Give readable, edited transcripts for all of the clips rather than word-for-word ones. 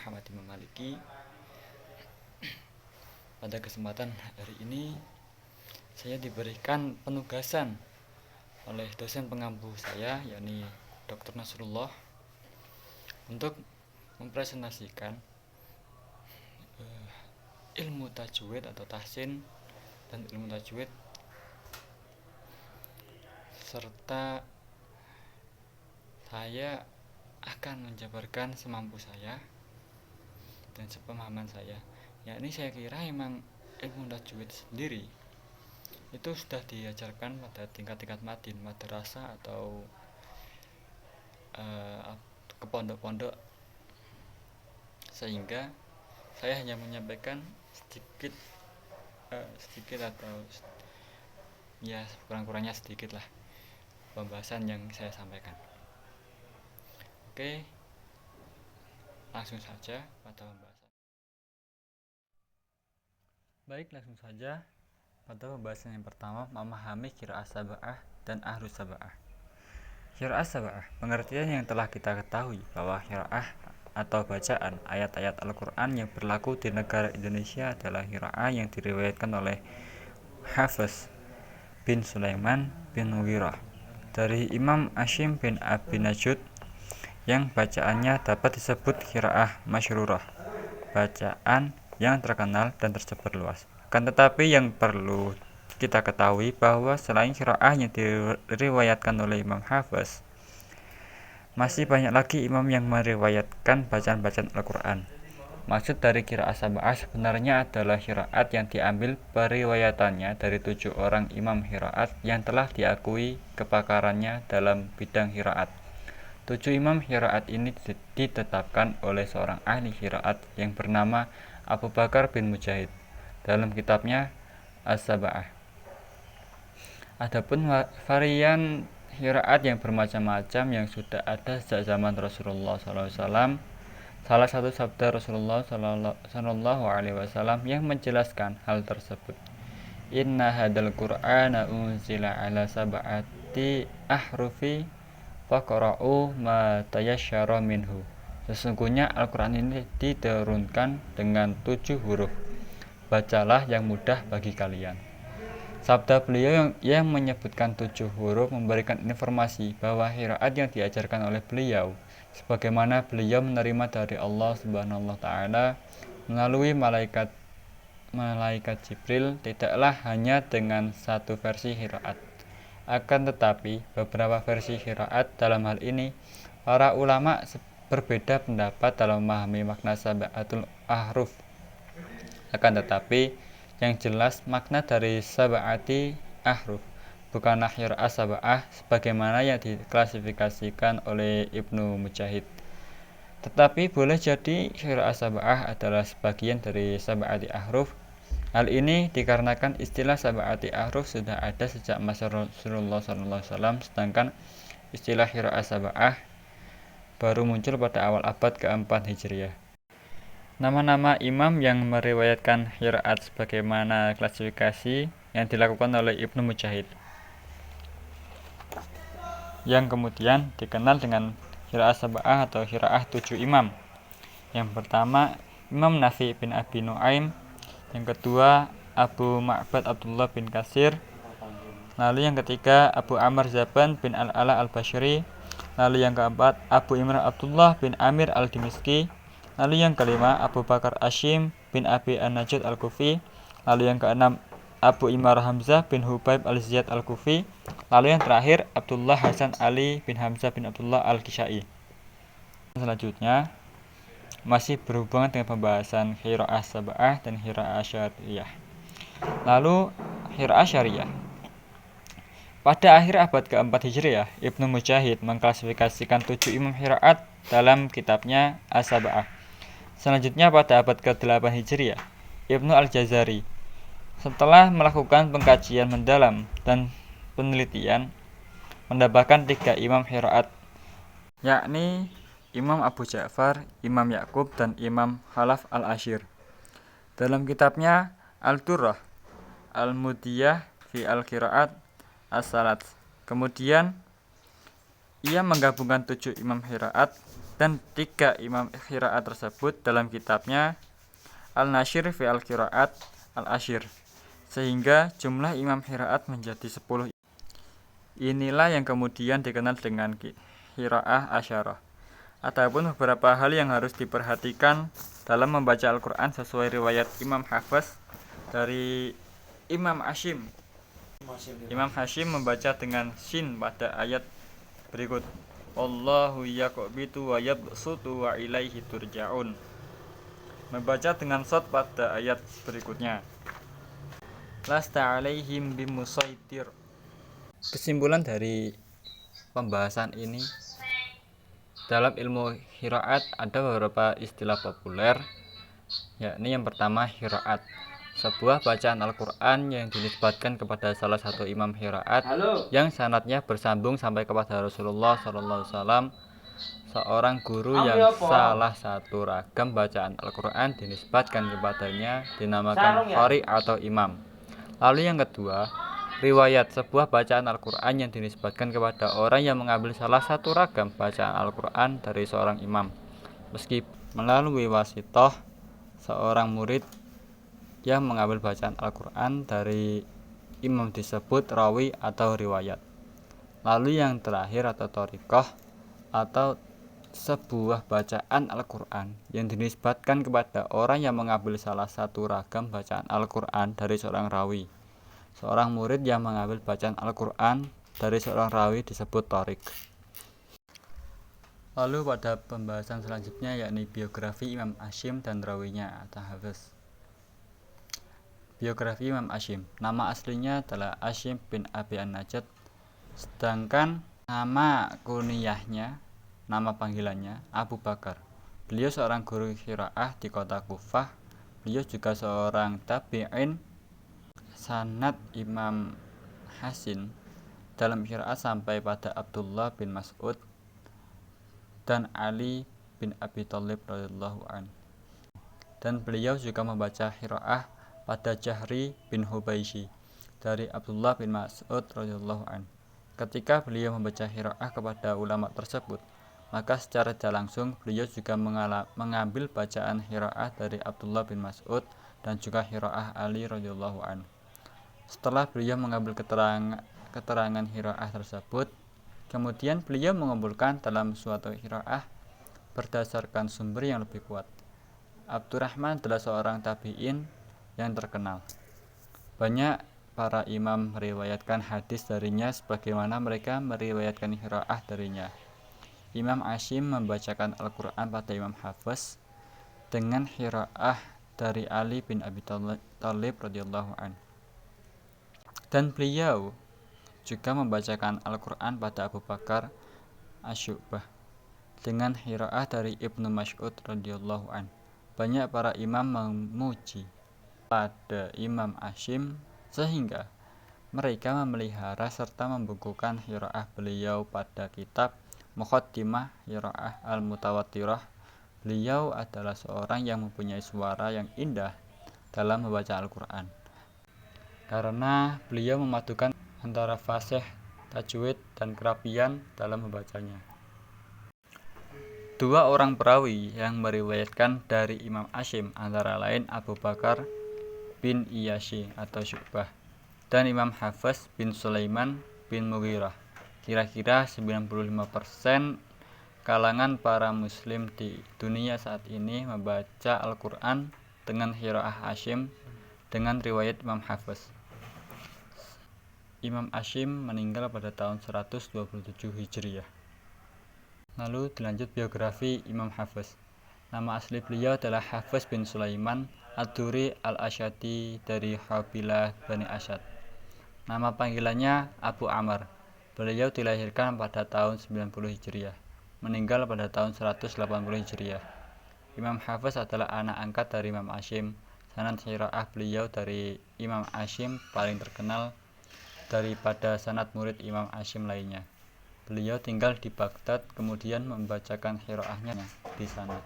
Muhammad Imam Maliki. Pada kesempatan hari ini saya diberikan penugasan oleh dosen pengampu saya, yakni Dr. Nasrullah, untuk mempresentasikan ilmu tajwid atau tahsin dan ilmu tajwid, serta saya akan menjabarkan semampu saya dan sepemahaman saya. Yakni saya kira memang ilmu tajwid sendiri itu sudah diajarkan pada tingkat-tingkat madin, madrasah atau ke pondok-pondok, sehingga saya hanya menyampaikan sedikit atau ya kurang-kurangnya sedikit lah pembahasan yang saya sampaikan. Oke, langsung saja pada pembahasan. Baik, langsung saja pada pembahasan yang pertama, memahami qiraah sab'ah dan ahrus sab'ah. Qiraah sab'ah, pengertian yang telah kita ketahui bahwa qiraah atau bacaan ayat-ayat Al-Quran yang berlaku di negara Indonesia adalah qiraah yang diriwayatkan oleh Hafiz bin Sulaiman bin Mughirah dari Imam Asyim bin Abi Najud, yang bacaannya dapat disebut qiraah masyhurah, bacaan yang terkenal dan tersebar luas. Akan tetapi yang perlu kita ketahui bahwa selain qiraah yang diriwayatkan oleh Imam Hafiz, masih banyak lagi imam yang meriwayatkan bacaan-bacaan Al-Quran. Maksud dari qiraah sab'ah sebenarnya adalah qiraat yang diambil periwayatannya dari 7 orang imam qiraat yang telah diakui kepakarannya dalam bidang qiraat. 7 imam qiraat ini ditetapkan oleh seorang ahli qiraat yang bernama Abu Bakar bin Mujahid dalam kitabnya As-Sab'ah. Adapun varian qiraat yang bermacam-macam yang sudah ada sejak zaman Rasulullah SAW, salah satu sabda Rasulullah SAW yang menjelaskan hal tersebut, "Inna hadal Qur'ana unzila ala sab'ati ahrufi faqra'u ma tayasyara minhu." Sesungguhnya Al-Quran ini diturunkan dengan 7 huruf. Bacalah yang mudah bagi kalian. Sabda beliau yang menyebutkan 7 huruf memberikan informasi bahwa qiraat yang diajarkan oleh beliau, sebagaimana beliau menerima dari Allah Subhanahu wa Ta'ala melalui malaikat Jibril, tidaklah hanya dengan satu versi qiraat. Akan tetapi beberapa versi qiraat. Dalam hal ini para ulama berbeda pendapat dalam memahami makna sab'atul ahruf. Akan tetapi yang jelas makna dari sab'ati ahruf bukanlah qiraah sab'ah sebagaimana yang diklasifikasikan oleh Ibnu Mujahid, tetapi boleh jadi qiraah sab'ah adalah sebagian dari sab'ati ahruf. Hal ini dikarenakan istilah sab'ati ahruf sudah ada sejak masa Rasulullah SAW, sedangkan istilah qiraah sab'ah baru muncul pada awal abad ke-4 Hijriah. Nama-nama imam yang meriwayatkan qiraat sebagaimana klasifikasi yang dilakukan oleh Ibnu Mujahid, yang kemudian dikenal dengan qiraah sab'ah atau qiraah 7 imam. Yang pertama Imam Nafi bin Abi Nuaim, yang kedua Abu Ma'bad Abdullah bin Kasir, lalu yang ketiga Abu Amr Zaban bin Al-Ala Al-Bashri, lalu yang keempat Abu Imran Abdullah bin Amir Al-Dimiski, lalu yang kelima Abu Bakar Asyim bin Abi An-Najud Al-Kufi, lalu yang keenam Abu Imar Hamzah bin Hubaib Al-Ziyad Al-Kufi, lalu yang terakhir Abdullah Hasan Ali bin Hamzah bin Abdullah Al-Kisai. Selanjutnya masih berhubungan dengan pembahasan qiraah sab'ah dan qiraah syariah. Lalu qiraah syariah. Pada akhir abad ke-4 Hijriah, Ibnu Mujahid mengklasifikasikan 7 imam qiraat dalam kitabnya As-Sab'ah. Selanjutnya pada abad ke-8 Hijriah, Ibnu Al-Jazari setelah melakukan pengkajian mendalam dan penelitian menambahkan 3 imam qiraat, yakni Imam Abu Ja'far, Imam Ya'qub, dan Imam Khalaf Al-Ashir dalam kitabnya Al-Durrah Al-Mudiyah fi Al-Qiraat As-Salat. Kemudian ia menggabungkan 7 imam qiraat Dan 3 imam qiraat tersebut dalam kitabnya Al-Nasyir fi al-Qiraat Al-Asyir, sehingga jumlah imam qiraat menjadi 10. Inilah yang kemudian dikenal dengan qiraah asyarah. Adapun beberapa hal yang harus diperhatikan dalam membaca Al-Quran sesuai riwayat Imam Hafiz dari Imam Hashim. Imam Hashim membaca dengan sin pada ayat berikut, Allahu yaqbitu wa yabsutu wa ilaihi turja'un. Membaca dengan shad pada ayat berikutnya, lasta alaihim bimusaitir. Kesimpulan dari pembahasan ini, dalam ilmu qiraat ada beberapa istilah populer, yakni yang pertama qiraat, sebuah bacaan Al-Quran yang dinisbatkan kepada salah satu imam qiraat yang sanadnya bersambung sampai kepada Rasulullah SAW. Seorang guru yang salah satu ragam bacaan Al-Quran dinisbatkan kepadanya dinamakan qari atau imam. Lalu yang kedua, riwayat, sebuah bacaan Al-Quran yang dinisbatkan kepada orang yang mengambil salah satu ragam bacaan Al-Quran dari seorang imam, meski melalui wasithah seorang murid yang mengambil bacaan Al-Quran dari imam disebut rawi atau riwayat. Lalu yang terakhir atau thariqah, atau sebuah bacaan Al-Quran yang dinisbatkan kepada orang yang mengambil salah satu ragam bacaan Al-Quran dari seorang rawi. Seorang murid yang mengambil bacaan Al-Quran dari seorang rawi disebut thariq. Lalu pada pembahasan selanjutnya yakni biografi Imam Hashim dan rawinya atau Hafiz. Biografi Imam Hashim. Nama aslinya adalah Hashim bin Abi An-Najat, sedangkan nama kunyahnya, nama panggilannya Abu Bakar. Beliau seorang guru qiraah di kota Kufah. Beliau juga seorang tabi'in. Sanad Imam Hashim dalam qiraat sampai pada Abdullah bin Mas'ud dan Ali bin Abi Thalib radhiyallahu anhu. Dan beliau juga membaca qiraah pada Jahri bin Hubayshi dari Abdullah bin Mas'ud radhiyallahu anhu. Ketika beliau membaca qiraah kepada ulama tersebut, maka secara tidak langsung beliau juga mengambil bacaan qiraah dari Abdullah bin Mas'ud dan juga qiraah Ali radhiyallahu anhu. Setelah beliau mengambil keterangan qiraah tersebut, kemudian beliau mengumpulkan dalam suatu qiraah berdasarkan sumber yang lebih kuat. Abdurrahman adalah seorang tabi'in yang terkenal. Banyak para imam meriwayatkan hadis darinya sebagaimana mereka meriwayatkan qiraah darinya. Imam Hashim membacakan Al-Quran pada Imam Hafiz dengan qiraah dari Ali bin Abi Thalib radhiyallahu anhu. Dan beliau juga membacakan Al-Quran pada Abu Bakar Asy'bah dengan qiraah dari Ibnu Mas'ud radhiyallahu anhu. Banyak para imam memuji pada Imam Hashim sehingga mereka memelihara serta membukukan qiraah beliau pada kitab Muqaddimah Qiraah Al-Mutawattirah. Beliau adalah seorang yang mempunyai suara yang indah dalam membaca Al-Quran, karena beliau memadukan antara fasih, tajwid, dan kerapian dalam membacanya. Dua orang perawi yang meriwayatkan dari Imam Hashim antara lain Abu Bakar bin Iyasy atau Syu'bah dan Imam Hafiz bin Sulaiman bin Mughirah. Kira-kira 95% kalangan para muslim di dunia saat ini membaca Al-Quran dengan qiraah Hashim dengan riwayat Imam Hafiz. Imam Hashim meninggal pada tahun 127 Hijriah. Lalu dilanjut biografi Imam Hafiz. Nama asli beliau adalah Hafiz bin Sulaiman Ad-Duri Al-Asyadi dari Qabilah Bani Asyad. Nama panggilannya Abu Amr. Beliau dilahirkan pada tahun 90 Hijriah, meninggal pada tahun 180 Hijriah. Imam Hafiz adalah anak angkat dari Imam Hashim. Sanad qiraah beliau dari Imam Hashim paling terkenal daripada sanad murid Imam Hashim lainnya. Beliau tinggal di Baghdad, kemudian membacakan qiraahnya di sana.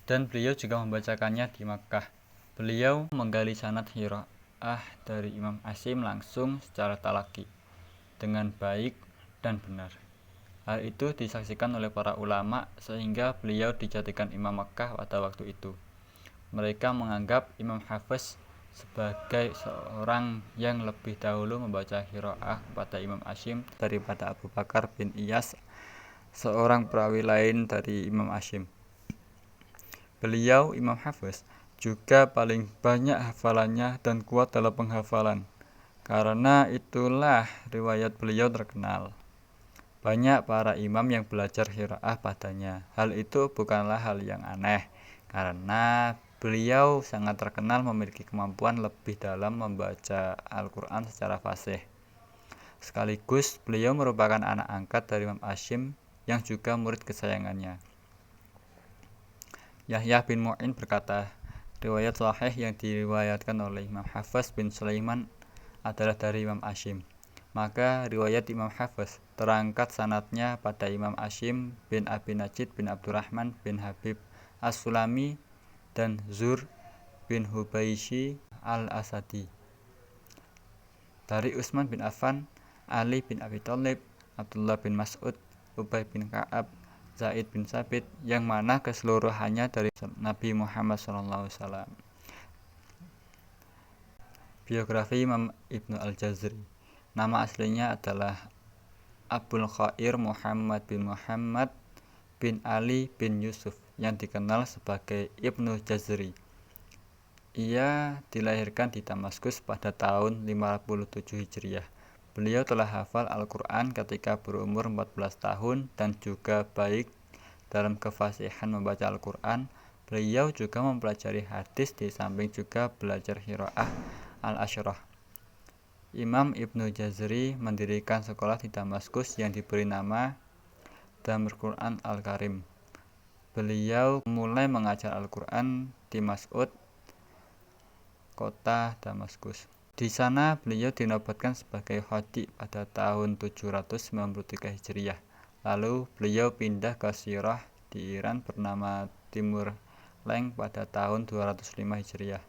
Dan beliau juga membacakannya di Makkah. Beliau menggali sanad qiraah dari Imam Hashim langsung secara talaki dengan baik dan benar. Hal itu disaksikan oleh para ulama sehingga beliau dijadikan Imam Makkah pada waktu itu. Mereka menganggap Imam Hafiz sebagai seorang yang lebih dahulu membaca qiraah kepada Imam Asyim daripada Abu Bakar bin Iyas, seorang perawi lain dari Imam Asyim. Beliau, Imam Hafiz, juga paling banyak hafalannya dan kuat dalam penghafalan. Karena itulah riwayat beliau terkenal. Banyak para imam yang belajar qiraah padanya. Hal itu bukanlah hal yang aneh, karena beliau sangat terkenal memiliki kemampuan lebih dalam membaca Al-Quran secara fasih. Sekaligus beliau merupakan anak angkat dari Imam Asyim yang juga murid kesayangannya. Yahya bin Mu'in berkata, riwayat sahih yang diriwayatkan oleh Imam Hafiz bin Sulaiman adalah dari Imam Asyim. Maka riwayat Imam Hafiz terangkat sanadnya pada Imam Asyim bin Abi Najid bin Abdurrahman bin Habib As-Sulami dan Zur bin Hubaishi al-Asadi. Dari Utsman bin Affan, Ali bin Abi Thalib, Abdullah bin Mas'ud, Ubay bin Ka'ab, Zaid bin Sabit, yang mana keseluruhannya dari Nabi Muhammad SAW. Biografi Imam Ibnu Al-Jazari. Nama aslinya adalah Abul Khair Muhammad bin Ali bin Yusuf yang dikenal sebagai Ibnu Jazari. Ia dilahirkan di Damaskus pada tahun 57 Hijriah. Beliau telah hafal Al-Quran ketika berumur 14 tahun dan juga baik dalam kefasihan membaca Al-Quran. Beliau juga mempelajari hadis di samping juga belajar qiraah al-asyrah. Imam Ibnu Jazari mendirikan sekolah di Damaskus yang diberi nama Darul Quran Al-Karim. Beliau mulai mengajar Al-Quran di Mas'ud, kota Damaskus. Di sana beliau dinobatkan sebagai qadhi pada tahun 793 Hijriah. Lalu beliau pindah ke Sirah di Iran bernama Timur Leng pada tahun 205 Hijriah.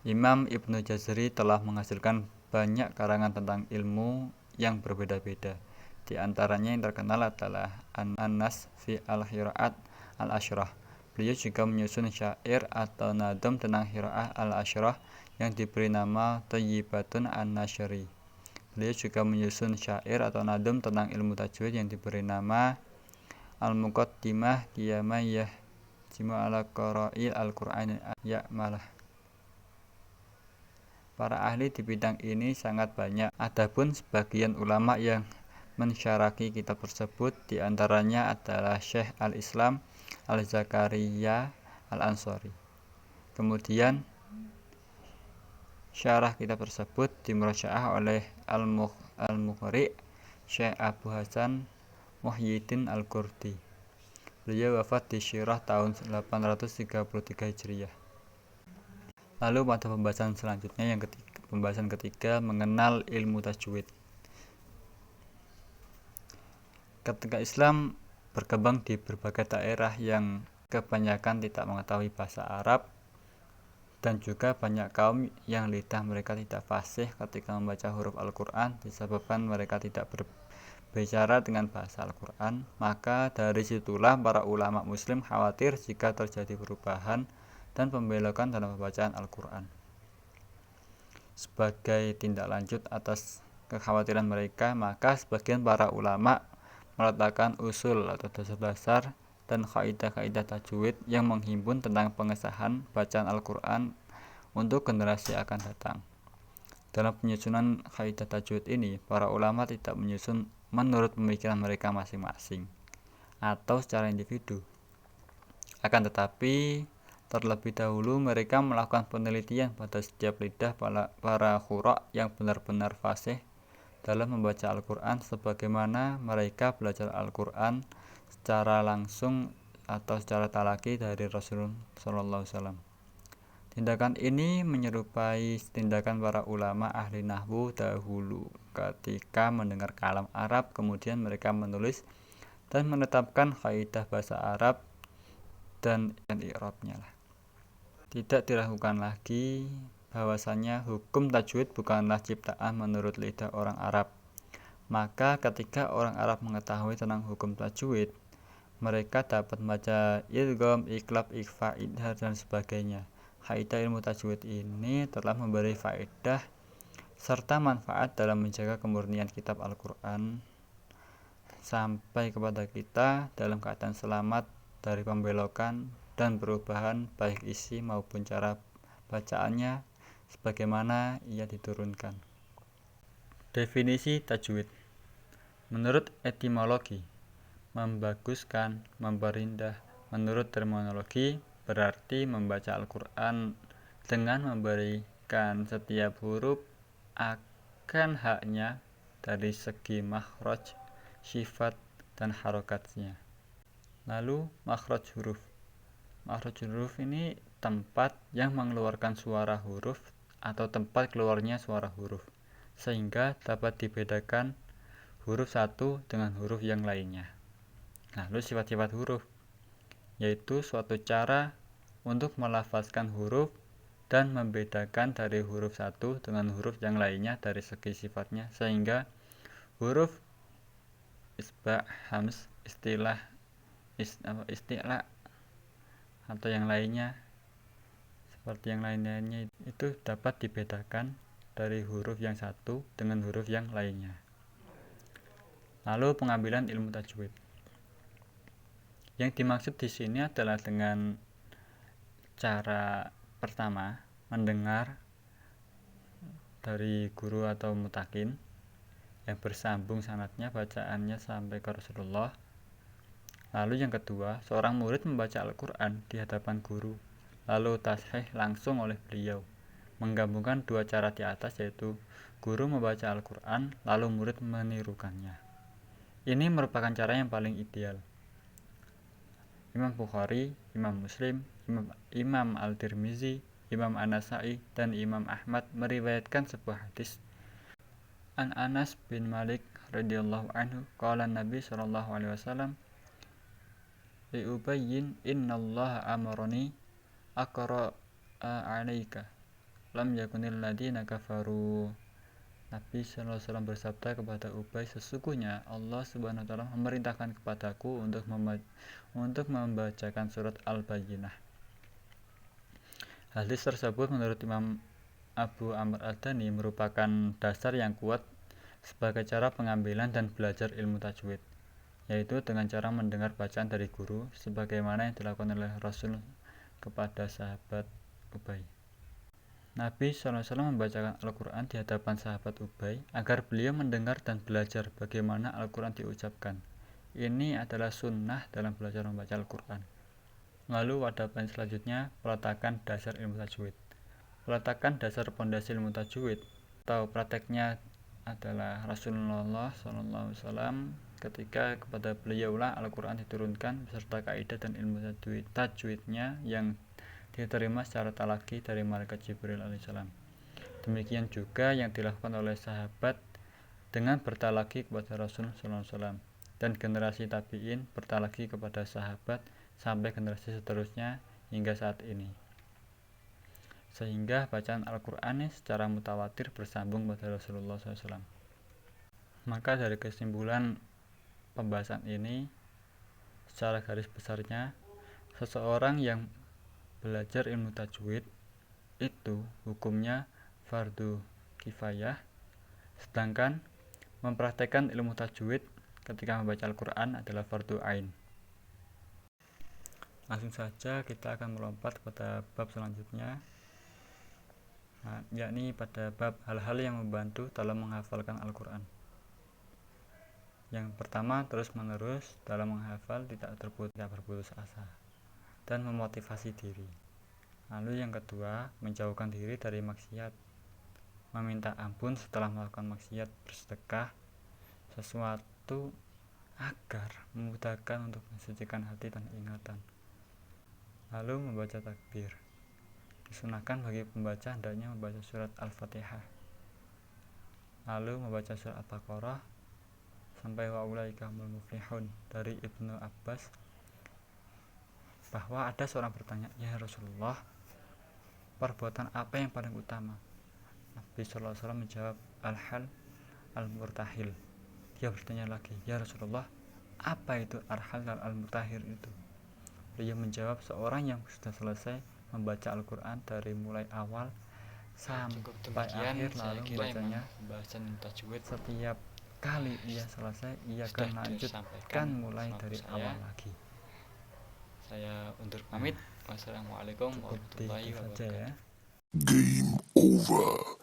Imam Ibnu Jazari telah menghasilkan banyak karangan tentang ilmu yang berbeda-beda. Di antaranya yang terkenal adalah An-Nas fi al-Qiraat al-Asyrah. Beliau juga menyusun syair atau nadam tentang qiraah al-Asyrah yang diberi nama Thayyibatun an-Nasyri. Beliau juga menyusun syair atau nadam tentang ilmu tajwid yang diberi nama Al-Muqaddimah Qiyamah Yahjimu ala Qara'il Al-Qur'an Ya'malah. Para ahli di bidang ini sangat banyak. Adapun sebagian ulama yang mensyarahi kitab tersebut di antaranya adalah Syekh Al-Islam Al-Zakaria Al-Ansari. Kemudian syarah kitab tersebut dimurajaah oleh Al-Muqri' Syekh Abu Hasan Muhyiddin Al-Qurdi. Beliau wafat di Syirah tahun 833 Hijriah. Lalu pada pembahasan selanjutnya pembahasan ketiga mengenal ilmu tajwid. Ketika Islam berkembang di berbagai daerah yang kebanyakan tidak mengetahui bahasa Arab dan juga banyak kaum yang lidah mereka tidak fasih ketika membaca huruf Al-Quran disebabkan mereka tidak berbicara dengan bahasa Al-Quran, maka dari situlah para ulama muslim khawatir jika terjadi perubahan dan pembelokan dalam pembacaan Al-Quran. Sebagai tindak lanjut atas kekhawatiran mereka, maka sebagian para ulama meletakkan usul atau dasar-dasar dan kaidah-kaidah tajwid yang menghimpun tentang pengesahan bacaan Al-Quran untuk generasi akan datang. Dalam penyusunan kaidah tajwid ini, para ulama tidak menyusun menurut pemikiran mereka masing-masing atau secara individu. Akan tetapi terlebih dahulu mereka melakukan penelitian pada setiap lidah para qurra yang benar-benar fasih dalam membaca Al-Quran sebagaimana mereka belajar Al-Quran secara langsung atau secara talaki dari Rasulullah SAW. Tindakan ini menyerupai tindakan para ulama ahli nahwu dahulu ketika mendengar kalam Arab kemudian mereka menulis dan menetapkan kaidah bahasa Arab dan i'rabnya. Tidak diragukan lagi bahwasanya hukum tajwid bukanlah ciptaan menurut lidah orang Arab. Maka ketika orang Arab mengetahui tentang hukum tajwid, mereka dapat membaca idgham, iqlab, ikhfa, idhar dan sebagainya. Kaidah ilmu tajwid ini telah memberi faedah serta manfaat dalam menjaga kemurnian kitab Al-Quran sampai kepada kita dalam keadaan selamat dari pembelokan dan perubahan baik isi maupun cara bacaannya sebagaimana ia diturunkan. Definisi tajwid. Menurut etimologi, membaguskan, memperindah. Menurut terminologi, berarti membaca Al-Quran dengan memberikan setiap huruf akan haknya dari segi makhraj, sifat, dan harokatnya. Lalu makhraj huruf. Makhraj huruf ini tempat yang mengeluarkan suara huruf atau tempat keluarnya suara huruf, sehingga dapat dibedakan huruf satu dengan huruf yang lainnya. Lalu sifat-sifat huruf, yaitu suatu cara untuk melafazkan huruf dan membedakan dari huruf satu dengan huruf yang lainnya dari segi sifatnya, sehingga huruf isba, hams, istilah, istilah atau yang lainnya seperti yang lainnya itu dapat dibedakan dari huruf yang satu dengan huruf yang lainnya. Lalu pengambilan ilmu tajwid. Yang dimaksud di sini adalah dengan cara pertama mendengar dari guru atau mutakin yang bersambung sanadnya bacaannya sampai ke Rasulullah. Lalu yang kedua, seorang murid membaca Al-Quran di hadapan guru, lalu tashih langsung oleh beliau. Menggabungkan dua cara di atas, yaitu guru membaca Al-Quran, lalu murid menirukannya. Ini merupakan cara yang paling ideal. Imam Bukhari, Imam Muslim, Imam Al-Tirmizi, Imam An-Nasai, dan Imam Ahmad meriwayatkan sebuah hadis an Anas bin Malik radhiyallahu anhu qala Nabi sallallahu alaihi wasallam liubayyin innallaha amarani aqra alaika lam yakunil ladina kafaru. Nabi sallallahu alaihi wasallam bersabda kepada Ubay, sesungguhnya Allah subhanahu wa ta'ala memerintahkan kepadaku untuk membacakan surat Al-Bayyinah. Hadis tersebut menurut Imam Abu Amr Al-Dani merupakan dasar yang kuat sebagai cara pengambilan dan belajar ilmu tajwid, yaitu dengan cara mendengar bacaan dari guru sebagaimana yang dilakukan oleh Rasul kepada sahabat Ubay. Nabi SAW membacakan Al-Quran di hadapan sahabat Ubay agar beliau mendengar dan belajar bagaimana Al-Quran diucapkan. Ini adalah sunnah dalam belajar membaca Al-Quran. Lalu pada poin selanjutnya, peletakan dasar ilmu tajwid. Peletakan dasar pondasi ilmu tajwid atau prakteknya adalah Rasulullah SAW ketika kepada beliaulah Al-Quran diturunkan beserta kaidah dan ilmu tajwidnya yang diterima secara talaki dari malaikat Jibril alaihissalam. Demikian juga yang dilakukan oleh sahabat dengan bertalaki kepada Rasul SAW, dan generasi tabi'in bertalaki kepada sahabat sampai generasi seterusnya hingga saat ini, sehingga bacaan Al-Quran secara mutawatir bersambung pada Rasulullah SAW. Maka dari kesimpulan pembahasan ini, secara garis besarnya, seseorang yang belajar ilmu tajwid itu hukumnya fardu kifayah, sedangkan mempraktekkan ilmu tajwid ketika membaca Al-Quran adalah fardu ain. Langsung saja kita akan melompat pada bab selanjutnya, yakni pada bab hal-hal yang membantu dalam menghafalkan Al-Quran. Yang pertama, terus-menerus dalam menghafal tidak berputus asa dan memotivasi diri. Lalu yang kedua, menjauhkan diri dari maksiat, meminta ampun setelah melakukan maksiat, bersedekah sesuatu agar memudahkan untuk mensucikan hati dan ingatan. Lalu membaca takbir. Disunahkan bagi pembaca hendaknya membaca surat Al-Fatihah, lalu membaca surat Al-Baqarah sampai wa ulaika humul muflihun. Dari Ibnu Abbas bahwa ada seorang bertanya, ya Rasulullah, perbuatan apa yang paling utama? Nabi SAW menjawab, al-hal al-murtahil, Dia bertanya lagi, "Ya Rasulullah, apa itu al-halal al-mutahhir itu?" Beliau menjawab, seorang yang sudah selesai membaca Al-Quran dari mulai awal sampai akhir lalu membacanya, setiap kali ia selesai ia akan lanjutkan mulai dari awal lagi. Saya undur pamit. Wassalamualaikum warahmatullahi wabarakatuh. Game over.